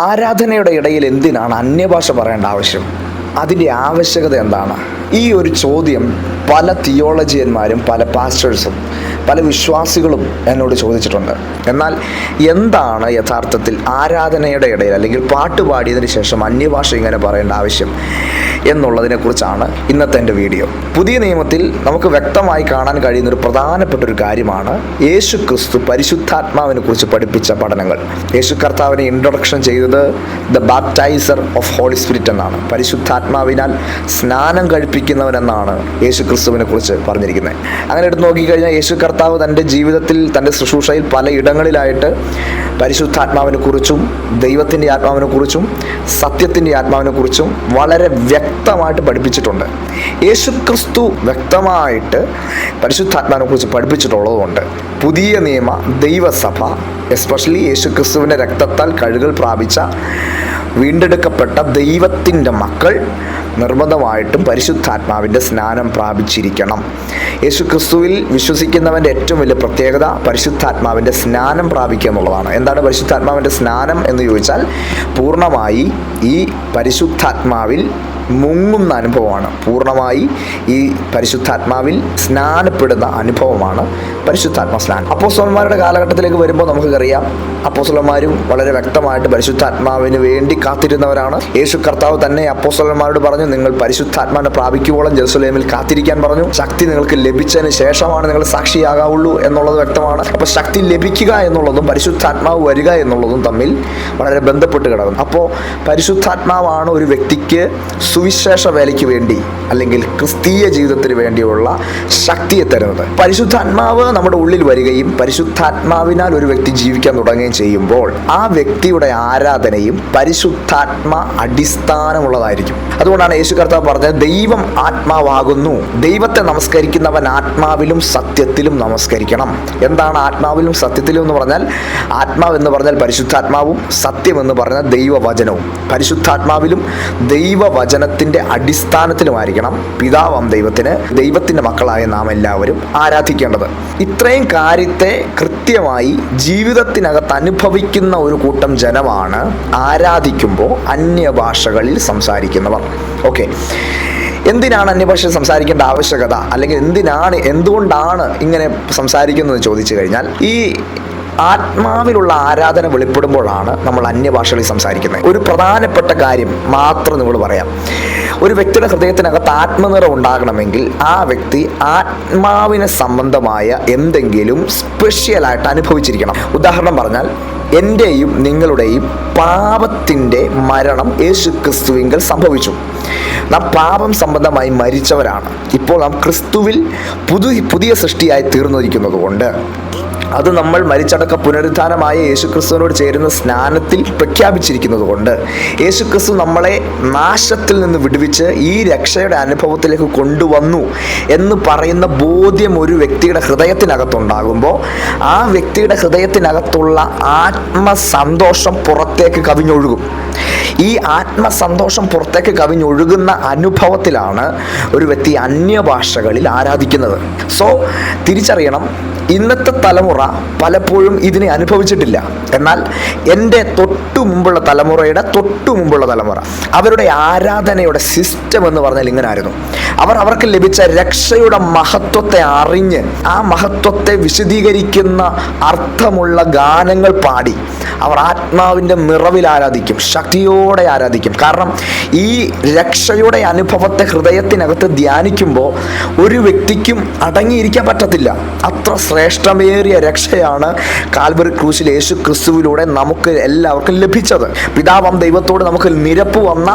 ആരാധനയുടെ ഇടയിൽ എന്തിനാണ് അന്യഭാഷ പറയേണ്ട ആവശ്യം? അതിൻ്റെ ആവശ്യകത എന്താണ്? ഈ ഒരു ചോദ്യം പല തിയോളജിയന്മാരും പല പാസ്റ്റേഴ്സും പല വിശ്വാസികളും എന്നോട് ചോദിച്ചിട്ടുണ്ട്. എന്നാൽ എന്താണ് യഥാർത്ഥത്തിൽ ആരാധനയുടെ ഇടയിൽ അല്ലെങ്കിൽ പാട്ട് പാടിയതിന് ശേഷം അന്യഭാഷ ഇങ്ങനെ പറയേണ്ട ആവശ്യം എന്നുള്ളതിനെക്കുറിച്ചാണ് ഇന്നത്തെ എൻ്റെ വീഡിയോ. പുതിയ നിയമത്തിൽ നമുക്ക് വ്യക്തമായി കാണാൻ കഴിയുന്ന ഒരു പ്രധാനപ്പെട്ട ഒരു കാര്യമാണ് യേശു ക്രിസ്തു പരിശുദ്ധാത്മാവിനെ കുറിച്ച് പഠിപ്പിച്ച പഠനങ്ങൾ. യേശു കർത്താവിനെ ഇൻട്രൊഡക്ഷൻ ചെയ്തത് the baptiser of Holy Spirit എന്നാണ്. പരിശുദ്ധാത്മാവിനാൽ സ്നാനം കഴിപ്പിക്കുന്നവനെന്നാണ് യേശു ക്രിസ്തുവിനെ കുറിച്ച് പറഞ്ഞിരിക്കുന്നത്. അങ്ങനെ എടുത്ത് നോക്കിക്കഴിഞ്ഞാൽ യേശു കർത്താവ് തൻ്റെ ജീവിതത്തിൽ തൻ്റെ ശുശ്രൂഷയിൽ പല ഇടങ്ങളിലായിട്ട് പരിശുദ്ധാത്മാവിനെ കുറിച്ചും ദൈവത്തിൻ്റെ ആത്മാവിനെ കുറിച്ചും സത്യത്തിൻ്റെ ആത്മാവിനെ കുറിച്ചും വളരെ വ്യക്തമായിട്ട് പഠിപ്പിച്ചിട്ടുണ്ട്. യേശു ക്രിസ്തു വ്യക്തമായിട്ട് പരിശുദ്ധാത്മാവിനെ കുറിച്ച് പഠിപ്പിച്ചിട്ടുള്ളതുകൊണ്ട് പുതിയ നിയമ ദൈവസഭ എസ്പെഷ്യലി യേശു ക്രിസ്തുവിൻ്റെ രക്തത്താൽ കഴുകൽ പ്രാപിച്ച വീണ്ടെടുക്കപ്പെട്ട ദൈവത്തിൻ്റെ മക്കൾ നിർബന്ധമായിട്ടും പരിശുദ്ധാത്മാവിൻ്റെ സ്നാനം പ്രാപിച്ചിരിക്കണം. യേശു ക്രിസ്തുവിൽ വിശ്വസിക്കുന്നവൻ്റെ ഏറ്റവും വലിയ പ്രത്യേകത പരിശുദ്ധാത്മാവിൻ്റെ സ്നാനം പ്രാപിക്കുക എന്നുള്ളതാണ്. എന്താണ് പരിശുദ്ധാത്മാവിൻ്റെ സ്നാനം എന്ന് ചോദിച്ചാൽ പൂർണ്ണമായി ഈ പരിശുദ്ധാത്മാവിൽ മുങ്ങുന്ന അനുഭവമാണ്. പൂർണ്ണമായി ഈ പരിശുദ്ധാത്മാവിൽ സ്നാനപ്പെടുന്ന അനുഭവമാണ് പരിശുദ്ധാത്മ സ്നാനം. അപ്പോസ്തലന്മാരുടെ കാലഘട്ടത്തിലേക്ക് വരുമ്പോൾ നമുക്കറിയാം, അപ്പോസ്തലന്മാരും വളരെ വ്യക്തമായിട്ട് പരിശുദ്ധാത്മാവിന് വേണ്ടി കാത്തിരുന്നവരാണ്. യേശു കർത്താവ് തന്നെ അപ്പോസ്തലന്മാരോട് പറഞ്ഞു, നിങ്ങൾ പരിശുദ്ധാത്മാവിനെ പ്രാപിക്കുവോളം ജെറുസലേമിൽ കാത്തിരിക്കാൻ പറഞ്ഞു. ശക്തി നിങ്ങൾക്ക് ലഭിച്ചതിന് ശേഷമാണ് നിങ്ങൾ സാക്ഷിയാകാവുള്ളൂ എന്നുള്ളത് വ്യക്തമാണ്. അപ്പോൾ ശക്തി ലഭിക്കുക എന്നുള്ളതും പരിശുദ്ധാത്മാവ് വരിക എന്നുള്ളതും തമ്മിൽ വളരെ ബന്ധപ്പെട്ട് കിടക്കുന്നു. അപ്പോൾ പരിശുദ്ധാത്മാവാണ് ഒരു വ്യക്തിക്ക് സുവിശേഷ വേലയ്ക്ക് വേണ്ടി അല്ലെങ്കിൽ ക്രിസ്തീയ ജീവിതത്തിന് വേണ്ടിയുള്ള ശക്തിയെ തരുന്നത്. പരിശുദ്ധാത്മാവ് നമ്മുടെ ഉള്ളിൽ വരികയും പരിശുദ്ധാത്മാവിനാൽ ഒരു വ്യക്തി ജീവിക്കാൻ തുടങ്ങുകയും ചെയ്യുമ്പോൾ ആ വ്യക്തിയുടെ ആരാധനയും പരിശുദ്ധാത്മ അടിസ്ഥാനമുള്ളതായിരിക്കും. അതുകൊണ്ടാണ് യേശു കർത്താവ് പറഞ്ഞത്, ദൈവം ആത്മാവാകുന്നു, ദൈവത്തെ നമസ്കരിക്കുന്നവൻ ആത്മാവിലും സത്യത്തിലും നമസ്കരിക്കണം. എന്താണ് ആത്മാവിലും സത്യത്തിലും എന്ന് പറഞ്ഞാൽ? ആത്മാവ് എന്ന് പറഞ്ഞാൽ പരിശുദ്ധാത്മാവും, സത്യം എന്ന് പറഞ്ഞാൽ ദൈവവചനവും. പരിശുദ്ധാത്മാവിലും ദൈവവചനത്തിൻ്റെ അടിസ്ഥാനത്തിലുമായിരിക്കണം പിതാവാം ദൈവത്തിന് ദൈവത്തിൻ്റെ മക്കളായ നാം എല്ലാവരും ആരാധിക്കേണ്ടത്. ഇത്രയും കാര്യത്തെ കൃത്യമായി ജീവിതത്തിനകത്ത് അനുഭവിക്കുന്ന ഒരു കൂട്ടം ജനമാണ് ആരാധിക്കുമ്പോൾ അന്യഭാഷകളിൽ സംസാരിക്കുന്നവർ. ഓക്കെ, എന്തിനാണ് അന്യഭാഷ സംസാരിക്കേണ്ട ആവശ്യകത, അല്ലെങ്കിൽ എന്തുകൊണ്ടാണ് ഇങ്ങനെ സംസാരിക്കുന്നത് ചോദിച്ചു കഴിഞ്ഞാൽ, ഈ ആത്മാവിലുള്ള ആരാധന വെളിപ്പെടുമ്പോഴാണ് നമ്മൾ അന്യഭാഷകളിൽ സംസാരിക്കുന്നത്. ഒരു പ്രധാനപ്പെട്ട കാര്യം മാത്രം നിങ്ങൾ പറയാം. ഒരു വ്യക്തിയുടെ ഹൃദയത്തിനകത്ത് ആത്മനിറം ഉണ്ടാകണമെങ്കിൽ ആ വ്യക്തി ആത്മാവിനെ സംബന്ധമായ എന്തെങ്കിലും സ്പെഷ്യലായിട്ട് അനുഭവിച്ചിരിക്കണം. ഉദാഹരണം പറഞ്ഞാൽ, എൻ്റെയും നിങ്ങളുടെയും പാപത്തിൻ്റെ മരണം യേശു ക്രിസ്തുവിങ്കൽ സംഭവിച്ചു. നാം പാപം സംബന്ധമായി മരിച്ചവരാണ്. ഇപ്പോൾ നാം ക്രിസ്തുവിൽ പുതിയ സൃഷ്ടിയായി തീർന്നിരിക്കുന്നത് കൊണ്ട് അത് നമ്മൾ മരിച്ചടക്ക പുനരുദ്ധാനമായ യേശുക്രിസ്തുവിനോട് ചേരുന്ന സ്നാനത്തിൽ പ്രഖ്യാപിച്ചിരിക്കുന്നത് കൊണ്ട് യേശുക്രിസ്തു നമ്മളെ നാശത്തിൽ നിന്ന് വിടുവിച്ച് ഈ രക്ഷയുടെ അനുഭവത്തിലേക്ക് കൊണ്ടുവന്നു എന്ന് പറയുന്ന ബോധ്യം ഒരു വ്യക്തിയുടെ ഹൃദയത്തിനകത്തുണ്ടാകുമ്പോൾ ആ വ്യക്തിയുടെ ഹൃദയത്തിനകത്തുള്ള ആത്മസന്തോഷം പുറത്തേക്ക് കവിഞ്ഞൊഴുകും. ഈ ആത്മസന്തോഷം പുറത്തേക്ക് കവിഞ്ഞൊഴുകുന്ന അനുഭവത്തിലാണ് ഒരു വ്യക്തി അന്യഭാഷകളിൽ ആരാധിക്കുന്നത്. സോ തിരിച്ചറിയണം, ഇന്നത്തെ തലമുറ പലപ്പോഴും ഇതിനെ അനുഭവിച്ചിട്ടില്ല. എന്നാൽ എൻ്റെ തൊട്ടു മുമ്പുള്ള തലമുറ അവരുടെ ആരാധനയുടെ സിസ്റ്റം എന്ന് പറഞ്ഞാൽ ഇങ്ങനെ ആയിരുന്നു. അവർക്ക് ലഭിച്ച രക്ഷയുടെ മഹത്വത്തെ അറിഞ്ഞ് ആ മഹത്വത്തെ വിശദീകരിക്കുന്ന അർത്ഥമുള്ള ഗാനങ്ങൾ പാടി അവർ ആത്മാവിൻ്റെ നിറവിൽ ആരാധിക്കും, ശക്തിയോടെ ആരാധിക്കും. കാരണം ഈ രക്ഷയുടെ അനുഭവത്തെ ഹൃദയത്തിനകത്ത് ധ്യാനിക്കുമ്പോൾ ഒരു വ്യക്തിക്കും അടങ്ങിയിരിക്കാൻ പറ്റത്തില്ല. അത്ര ശ്രേഷ്ഠമേറിയ രക്ഷയാണ് കാൽവറി ക്രൂശിൽ യേശു ക്രിസ്തുവിലൂടെ നമുക്ക് എല്ലാവർക്കും ലഭിച്ചത്. പിതാവാം ദൈവത്തോട് നമുക്ക് നിരപ്പ് വന്ന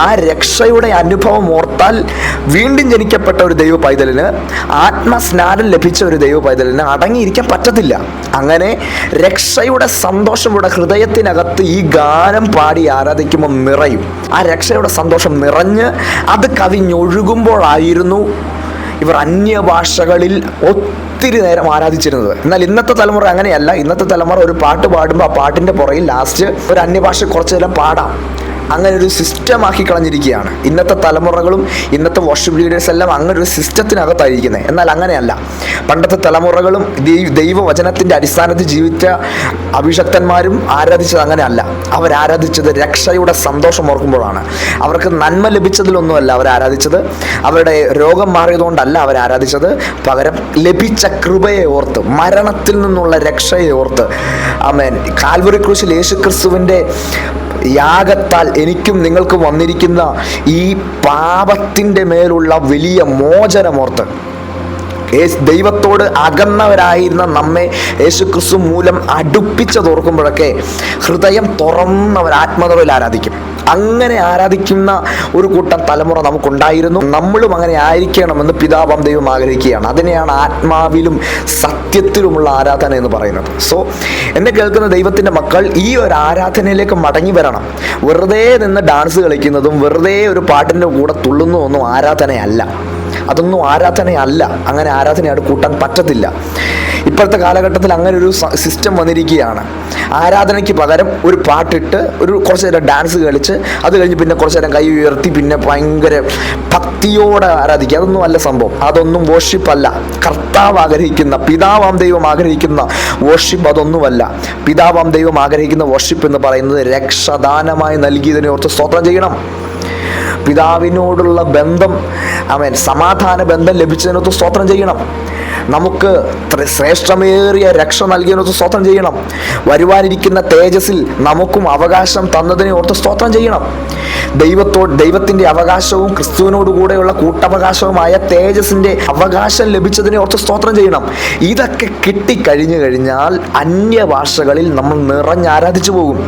ആ രക്ഷയുടെ അനുഭവം ഓർത്താൽ വീണ്ടും ജനിക്കപ്പെട്ട ഒരു ദൈവ പൈതലിന്, ആത്മസ്നാനം ലഭിച്ച ഒരു ദൈവ പൈതലിന് അടങ്ങിയിരിക്കാൻ പറ്റത്തില്ല. അങ്ങനെ രക്ഷയുടെ സന്തോഷം ഇവിടെ ഹൃദയത്തിനകത്ത് ഈ ഗാനം പാടി ആരാധിക്കുമ്പോൾ നിറയും. ആ രക്ഷയുടെ സന്തോഷം നിറഞ്ഞ് അത് കവിഞ്ഞൊഴുകുമ്പോഴായിരുന്നു ഇവർ അന്യഭാഷകളിൽ ഒത്തിരി നേരം ആരാധിച്ചിരുന്നത്. എന്നാൽ ഇന്നത്തെ തലമുറ അങ്ങനെയല്ല. ഇന്നത്തെ തലമുറ ഒരു പാട്ട് പാടുമ്പോൾ ആ പാട്ടിൻ്റെ പുറകിൽ ലാസ്റ്റ് ഒരു അന്യഭാഷ കുറച്ചു നേരം പാടാം, അങ്ങനെ ഒരു സിസ്റ്റമാക്കി കളഞ്ഞിരിക്കുകയാണ്. ഇന്നത്തെ തലമുറകളും ഇന്നത്തെ വർഷിപ്പ് ലീഡേഴ്സ് എല്ലാം അങ്ങനെ ഒരു സിസ്റ്റത്തിനകത്തായിരിക്കുന്നത്. എന്നാൽ അങ്ങനെയല്ല. പണ്ടത്തെ തലമുറകളും ദൈവവചനത്തിൻ്റെ അടിസ്ഥാനത്തിൽ ജീവിച്ച അഭിഷക്തന്മാരും ആരാധിച്ചത് അങ്ങനെയല്ല. അവരാരാധിച്ചത് രക്ഷയുടെ സന്തോഷം ഓർക്കുമ്പോഴാണ്. അവർക്ക് നന്മ ലഭിച്ചതിലൊന്നുമല്ല അവരാരാധിച്ചത്, അവരുടെ രോഗം മാറിയതുകൊണ്ടല്ല അവരാരാധിച്ചത്. പകരം ലഭിച്ച കൃപയെ ഓർത്ത്, മരണത്തിൽ നിന്നുള്ള രക്ഷയെ ഓർത്ത്. ആമേൻ. കാൽവറി ക്രൂശിൽ യേശുക്രിസ്തുവിൻ്റെ യാഗത്താൽ എനിക്കും നിങ്ങൾക്കും വന്നിരിക്കുന്ന ഈ പാപത്തിൻ്റെ മേലുള്ള വലിയ മോചനമോർത്ത്, ദൈവത്തോട് അകന്നവരായിരുന്ന നമ്മെ യേശുക്രിസ്തു മൂലം അടുപ്പിച്ചതോർക്കുമ്പോഴൊക്കെ ഹൃദയം തുറന്നവർ ആത്മനിറവിൽ ആരാധിക്കും. അങ്ങനെ ആരാധിക്കുന്ന ഒരു കൂട്ടം തലമുറ നമുക്കുണ്ടായിരുന്നു. നമ്മളും അങ്ങനെ ആയിരിക്കണമെന്ന് പിതാവാം ദൈവം ആഗ്രഹിക്കുകയാണ്. അതിനെയാണ് ആത്മാവിലും സത്യത്തിലുമുള്ള ആരാധന എന്ന് പറയുന്നത്. സോ എന്നെ കേൾക്കുന്ന ദൈവത്തിൻ്റെ മക്കൾ ഈ ഒരു ആരാധനയിലേക്ക് മടങ്ങി വരണം. വെറുതെ നിന്ന് ഡാൻസ് കളിക്കുന്നതും വെറുതെ ഒരു പാട്ടിൻ്റെ കൂടെ തുള്ളുന്നതൊന്നും ആരാധനയല്ല. അതൊന്നും ആരാധനയല്ല. അങ്ങനെ ആരാധനയോട് കൂട്ടാൻ പറ്റത്തില്ല. ഇപ്പോഴത്തെ കാലഘട്ടത്തിൽ അങ്ങനെ ഒരു സിസ്റ്റം വന്നിരിക്കുകയാണ്. ആരാധനയ്ക്ക് പകരം ഒരു പാട്ടിട്ട് കുറച്ച് നേരം ഡാൻസ് കളിച്ച് അത് കഴിഞ്ഞ് പിന്നെ കുറച്ച് നേരം കൈ ഉയർത്തി പിന്നെ ഭയങ്കര ഭക്തിയോടെ ആരാധിക്കുക. അതൊന്നും അല്ല സംഭവം. അതൊന്നും വർഷിപ്പ് അല്ല. കർത്താവ് ആഗ്രഹിക്കുന്ന, പിതാവാം ദൈവം ആഗ്രഹിക്കുന്ന വർഷിപ്പ് അതൊന്നുമല്ല. പിതാവാം ദൈവം ആഗ്രഹിക്കുന്ന വർഷിപ്പ് എന്ന് പറയുന്നത് രക്ഷദാനമായി നൽകിയതിനെ ഓർത്ത് സ്തോത്രം ചെയ്യണം. പിതാവിനോടുള്ള ബന്ധം, സമാധാന ബന്ധം ലഭിച്ചതിനൊത്ത് സ്തോത്രം ചെയ്യണം. നമുക്ക് ശ്രേഷ്ഠമേറിയ രക്ഷ നൽകിയതിനൊത്ത് സ്തോത്രം ചെയ്യണം. വരുവാനിരിക്കുന്ന തേജസ്സിൽ നമുക്കും അവകാശം തന്നതിനെ ഓർത്ത് സ്തോത്രം ചെയ്യണം. ദൈവത്തിൻ്റെ അവകാശവും ക്രിസ്തുവിനോട് കൂടെയുള്ള കൂട്ടവകാശവുമായ തേജസ്സിൻ്റെ അവകാശം ലഭിച്ചതിനെ ഓർത്ത് സ്തോത്രം ചെയ്യണം. ഇതൊക്കെ കിട്ടിക്കഴിഞ്ഞു കഴിഞ്ഞാൽ അന്യഭാഷകളിൽ നമ്മൾ നിറഞ്ഞാരാധിച്ചു പോകും.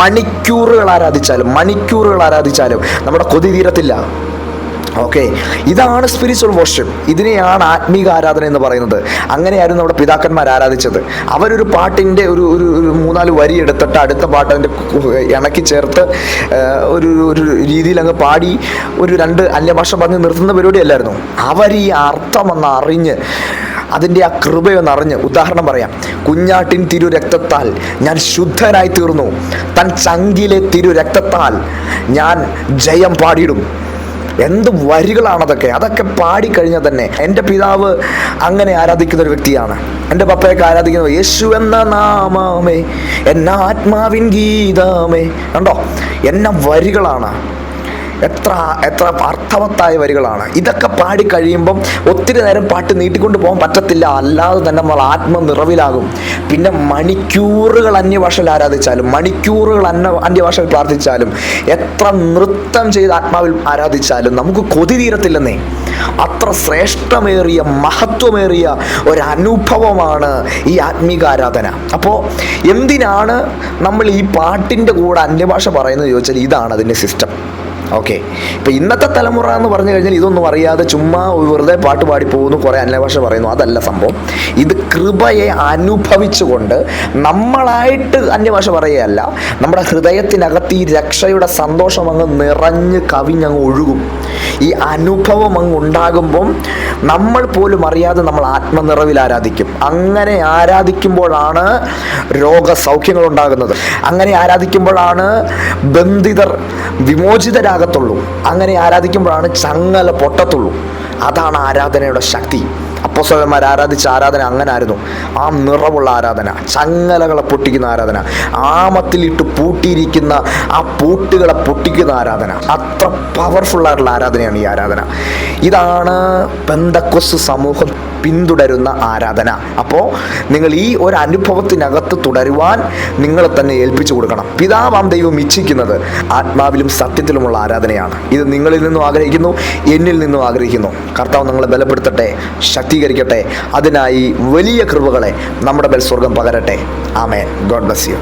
മണിക്കൂറുകൾ ആരാധിച്ചാലും നമ്മുടെ കൊതി തീരത്തില്ല. ഓക്കെ, ഇതാണ് സ്പിരിച്വൽ വർഷിപ്പ്. ഇതിനെയാണ് ആത്മീക ആരാധന എന്ന് പറയുന്നത്. അങ്ങനെയായിരുന്നു നമ്മുടെ പിതാക്കന്മാർ ആരാധിച്ചത്. അവരൊരു പാട്ടിൻ്റെ ഒരു 3-4 വരി എടുത്തിട്ട് അടുത്ത പാട്ട് അതിൻ്റെ ഇണക്കി ചേർത്ത് ഒരു രീതിയിൽ അങ്ങ് പാടി ഒരു 2 അന്യഭാഷ പറഞ്ഞ് നിർത്തുന്ന പരിപാടിയല്ലായിരുന്നു. അവർ ഈ അർത്ഥമെന്ന് അറിഞ്ഞ്, അതിൻ്റെ ആ കൃപയൊന്നറിഞ്ഞ്, ഉദാഹരണം പറയാം, കുഞ്ഞാട്ടിൻ തിരുരക്തത്താൽ ഞാൻ ശുദ്ധനായി തീർന്നു, തൻ ചങ്കിലെ തിരുരക്തത്താൽ ഞാൻ ജയം പാടിയിടും. എന്ത് വരികളാണതൊക്കെ! അതൊക്കെ പാടിക്കഴിഞ്ഞാൽ തന്നെ എൻ്റെ പിതാവ് അങ്ങനെ ആരാധിക്കുന്ന ഒരു വ്യക്തിയാണ്. എൻ്റെ പപ്പയൊക്കെ ആരാധിക്കുന്നത് യേശു എന്ന നാമമേ എന്നാത്മാവിൻ ഗീതമേ. കണ്ടോ, എന്ന വരികളാണ്! എത്ര അർത്ഥവത്തായ വരികളാണ്. ഇതൊക്കെ പാടിക്കഴിയുമ്പം ഒത്തിരി നേരം പാട്ട് നീട്ടിക്കൊണ്ട് പോകാൻ പറ്റത്തില്ല. അല്ലാതെ തന്നെ നമ്മൾ ആത്മനിറവിലാകും. പിന്നെ മണിക്കൂറുകൾ അന്യഭാഷയിൽ ആരാധിച്ചാലും, മണിക്കൂറുകൾ അന്യഭാഷയിൽ പ്രാർത്ഥിച്ചാലും, എത്ര നൃത്തം ചെയ്ത് ആത്മാവിൽ ആരാധിച്ചാലും നമുക്ക് കൊതി തീരത്തില്ലെന്നേ. അത്ര ശ്രേഷ്ഠമേറിയ, മഹത്വമേറിയ ഒരനുഭവമാണ് ഈ ആത്മീക ആരാധന. അപ്പോൾ എന്തിനാണ് നമ്മൾ ഈ പാട്ടിൻ്റെ കൂടെ അന്യഭാഷ പറയുന്നത് ചോദിച്ചാൽ ഇതാണ് അതിൻ്റെ സിസ്റ്റം. ഓക്കെ, ഇപ്പം ഇന്നത്തെ തലമുറ എന്ന് പറഞ്ഞു കഴിഞ്ഞാൽ ഇതൊന്നും അറിയാതെ ചുമ്മാ വെറുതെ പാട്ട് പാടി പോകുന്നു, കുറേ അന്യഭാഷ പറയുന്നു. അതല്ല സംഭവം. ഇത് കൃപയെ അനുഭവിച്ചുകൊണ്ട് നമ്മളായിട്ട് അന്യഭാഷ പറയുകയല്ല, നമ്മുടെ ഹൃദയത്തിനകത്ത് ഈ രക്ഷയുടെ സന്തോഷം അങ്ങ് നിറഞ്ഞ് കവിഞ്ഞങ്ങ് ഒഴുകും. ഈ അനുഭവം അങ്ങ് ഉണ്ടാകുമ്പം നമ്മൾ പോലും അറിയാതെ നമ്മൾ ആത്മനിറവിൽ ആരാധിക്കും. അങ്ങനെ ആരാധിക്കുമ്പോഴാണ് രോഗസൗഖ്യങ്ങൾ ഉണ്ടാകുന്നത്. അങ്ങനെ ആരാധിക്കുമ്പോഴാണ് ബന്ധിതർ വിമോചിതരാകത്തുള്ളൂ. അങ്ങനെ ആരാധിക്കുമ്പോഴാണ് ചങ്ങല പൊട്ടത്തുള്ളൂ. അതാണ് ആരാധനയുടെ ശക്തി. അപ്പോസ്തലന്മാർ ആരാധിച്ച ആരാധന അങ്ങനെ ആയിരുന്നു. ആ നിറവുള്ള ആരാധന, ചങ്ങലകളെ പൊട്ടിക്കുന്ന ആരാധന, ആമത്തിലിട്ട് പൂട്ടിയിരിക്കുന്ന ആ പൂട്ടുകളെ പൊട്ടിക്കുന്ന ആരാധന. അത്ര പവർഫുള്ളായിട്ടുള്ള ആരാധനയാണ് ഈ ആരാധന. ഇതാണ് പെന്തക്കോസ്ത് സമൂഹം പിന്തുടരുന്ന ആരാധന. അപ്പോൾ നിങ്ങൾ ഈ ഒരു അനുഭവത്തിനകത്ത് തുടരുവാൻ നിങ്ങളെ തന്നെ ഏൽപ്പിച്ചു കൊടുക്കണം. പിതാവാം ദൈവം ഇച്ഛിക്കുന്നത് ആത്മാവിലും സത്യത്തിലുമുള്ള ആരാധനയാണ്. ഇത് നിങ്ങളിൽ നിന്നും ആഗ്രഹിക്കുന്നു, എന്നിൽ നിന്നും ആഗ്രഹിക്കുന്നു. കർത്താവ് നിങ്ങളെ ബലപ്പെടുത്തട്ടെ, ശക്തീകരിക്കട്ടെ. അതിനായി വലിയ കൃപകളെ നമ്മുടെ മേൽ സ്വർഗം പകരട്ടെ. ആമേൻ. God bless U.